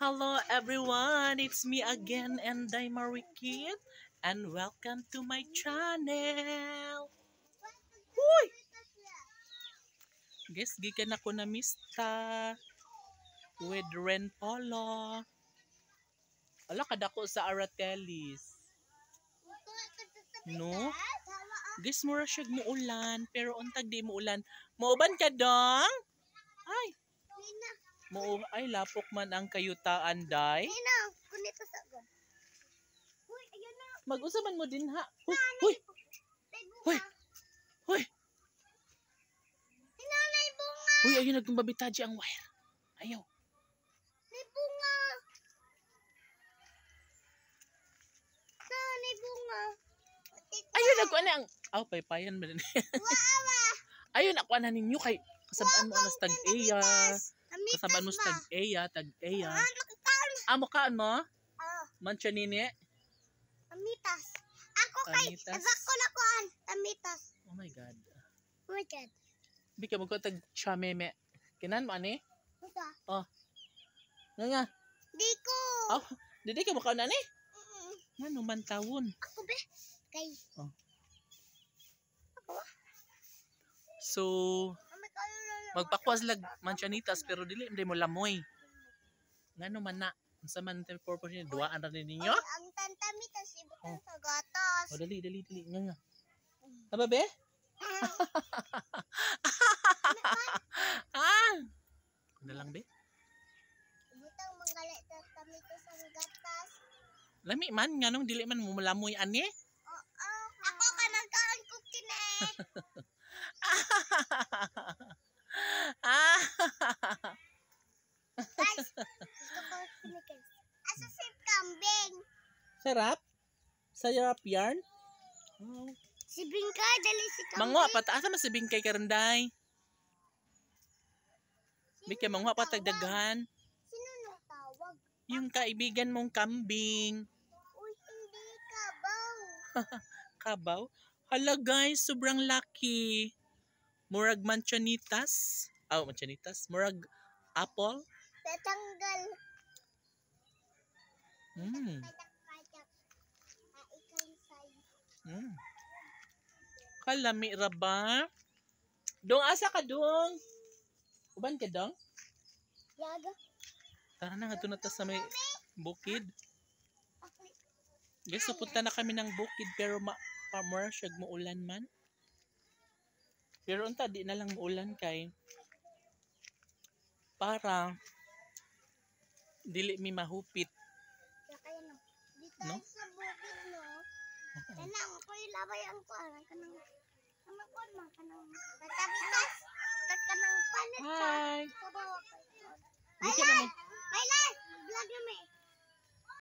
Hello everyone, it's me again and I'm Marikit and welcome to my channel. Huy! Guys, gikan ako na mista with Ren Polo. Ala kadako sa Aratelis. No? Guys, mura siya muulan pero untag di muulan. Mauban ka dong? Ay. Ay lapok man ang kayutaan day. Mag-usaban mo din ha. Huy! Huy! Huy! Huy! Huy, ayun nagkumbabitaji ang wire. Ayaw. May bunga. May bunga. Ayun nakuha na ang... Aw, paypayan ba din? Ayun nakuha na ninyo kay... Kasabaan mo anas tag-eya. Kasabaan mo tag-eya, tag-eya. Amo ka ano? Mancha nini? Tamitas. Ako kay... Ako na kuhan. Tamitas. Oh my God. Oh my God. Bika mo ko tag-chameme. Kinan mo ani? Buta. Oh. Nga. Di ko. Oh, didi ka mo ka na ni? Nga naman tawon. Ako be. Kay. Oh. So, magpakwas lag manchanitas pero dili mo lamoy. Nga naman na. Sa man the purpose niya, duwaan na rin ninyo? Ang tamitas, ibutan sa gatas. Oh, dali. Nga. Aba be? Ano lang be? Ibutang manggalit sa tamitas ang gatas. Lami man, nga nung dili man mo malamoy ani? Ako ka nagkaan ko kine. Guys, gusto ko kinikis. Asa si kambing? Sarap? Sarap yarn? Oh. Si Bingka, dali si kambing. Mangwa, pataasa mas sabing kay karanday. Bika mangwa patagdaghan. Sino nang tawag? Yung kaibigan mong kambing. Uy, hindi kabaw. Kabaw? Hala guys, sobrang lucky. Murag manchanitas. Manchanitas. Murag apple. Tatanggal. Padak. Ikalisay. Kalami ra ba? Dong, asa ka dong? Uban ka dong? Yaga. Tara na, nga na ta sa may bukid. Guys, pupunta na kami ng bukid pero pamura siya muulan man. Pero unta di na lang muulan kay para dili mi mahupit. Dito No? sa bukid, no? Kanang ko ilabay ang kuan kanang kuan man kanang tatabitas kanang palit sa Hi! sa